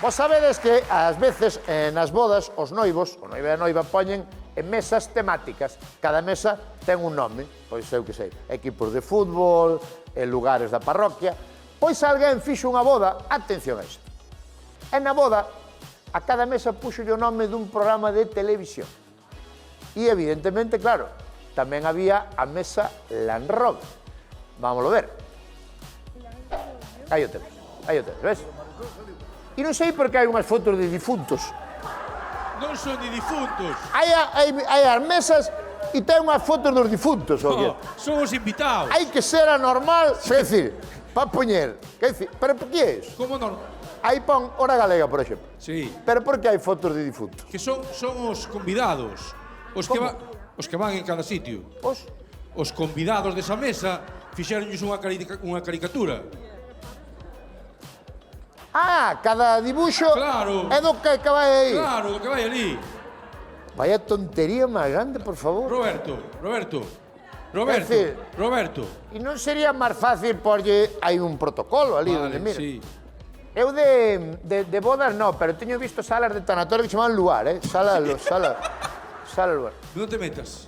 Vos sabedes que, ás veces, nas bodas, os noivos, o noivo e a noiva, poñen en mesas temáticas. Cada mesa ten un nome, pois eu que sei, equipos de fútbol, lugares da parroquia. Pois alguén fixo unha boda, atención a isto. E na boda, a cada mesa puxolle o nome dun programa de televisión. E, evidentemente, claro, tamén había a mesa Land Rover. Vámoslo ver. Aí o temos, ves? E non sei por que hai unhas fotos de difuntos. Non son de difuntos. Hai as mesas e ten unhas fotos dos difuntos. Son os invitados. Hai que ser anormal, é dicir, para poñer. Pero por que é iso? Como non? Aí pon Hora Galega, por exemplo. Sí. Pero por que hai fotos de difuntos? Que son os convidados. Os que van en cada sitio. Os convidados desa mesa fixeronlles unha caricatura. Cada dibuixo é do que vai aí. Claro, do que vai ali. Vaya tontería máis grande, por favor. Roberto. E non sería máis fácil porque hai un protocolo ali onde mira. Sí. Eu de bodas non, pero teño visto salas de tanatorio que chaman lugar, Sala lugar. Non te metas.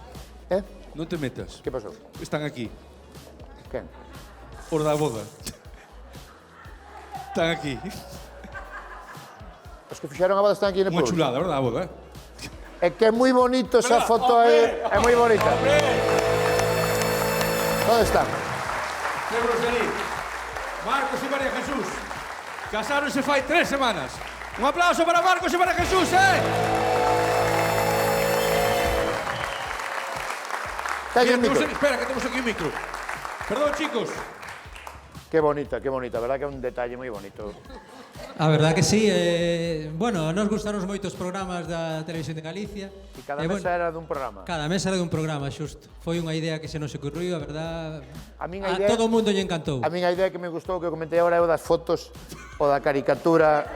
Non te metas. Que pasou? Están aquí. Quen? Os da boda. Están aquí. Os que fixeron a boda están aquí no Unha pueblo. chulada, verdad, a boda, É que é moi bonito esa foto aí. É moi bonita. ¿Dónde están? Temos ali. Marcos e María Jesús. Casáronse fai 3 semanas. Un aplauso para Marcos e María Jesús, Teño un micro. Espera, que temos aquí un micro. Perdón, chicos. Qué bonita, verdad que é un detalle moi bonito. A verdad que sí, bueno, nos gustaron moitos programas da Televisión de Galicia. E cada mesa era dun programa. Cada mesa era dun programa, xusto. Foi unha idea que se nos ocurriu, a verdad, a todo o mundo lle encantou. A min a idea que me gustou, que comentei agora, é o das fotos ou da caricatura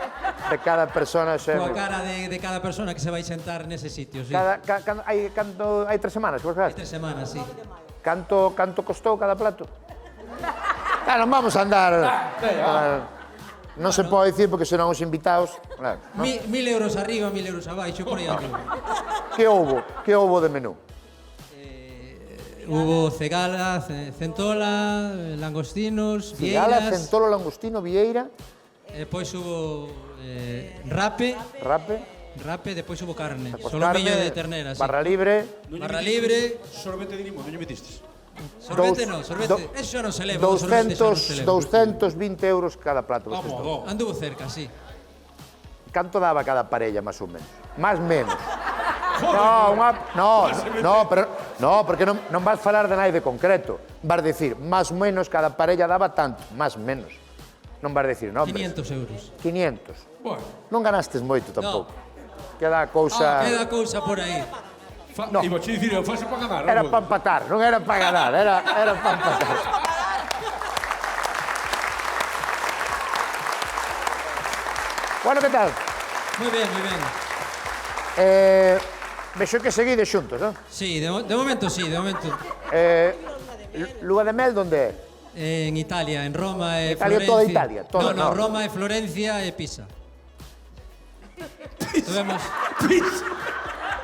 de cada persona. Coa cara de cada persona que se vai sentar nese sitio, sí. Hai 3 semanas, que vos Hai 3 semanas, sí. Canto costou cada plato? Non vamos a andar... Non se pode dicir porque senón os invitados... 1.000 euros arriba, 1.000 euros abaixo, por aí algo. Que houbo de menú? Hubo cegala, centola, langostinos, Cigala, vieiras... centolo, langostino, vieira... Depois hubo rape, depois hubo carne. Solomillo de ternera, sí. Barra libre... Sorbete de limón, non lle metistes? Sorbete non, sorbete. Eso non se leva. 220 euros cada plato. Anduvo cerca, sí. Canto daba cada parella, máis ou menos? Más menos. No, porque non vas falar de nada de concreto. Vas dicir, máis ou menos cada parella daba tanto, máis ou menos. Non vas dicir nombres. 500 euros. 500. Bueno. Non ganaste moito tampouco. Queda a cousa... Queda a cousa por aí. Iba a dicir, fase para ganar. Era para empatar, non era para ganar, era para empatar. Bueno, que tal? Moi ben, moi ben. Vexo que seguides xuntos, non? Sí, de momento sí, de momento. Lua de mel, donde é? En Italia, en Roma e Italia, Florencia. toda Italia, toda, No, no. Roma e Florencia e Pisa. Tuvemos...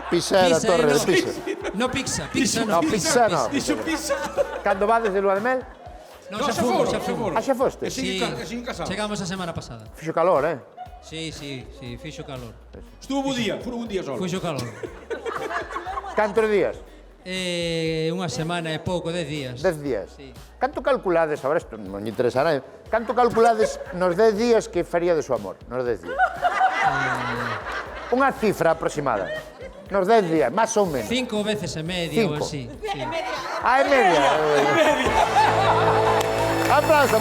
Pisa era a torre de Pisa. No, Pisa No, Pisa no. Dixo pizza. Cando vades de lua de mel? No, xa fomos. Xa foste? Sí, casado. chegamos a semana pasada. Fixo calor, Sí, fixo calor. Estuvo un día solo. Fixo calor. Cantos días? Unha semana e pouco, 10 días. 10 días. Sí. Canto calculades, agora isto non lle interesa a nadie, canto calculades nos 10 días que faría de su amor? Nos 10 días. Unha cifra aproximada. Nos 10 días, máis ou menos. 5 veces e media ou 5. así. Sí. Ah, é media. Aplauso.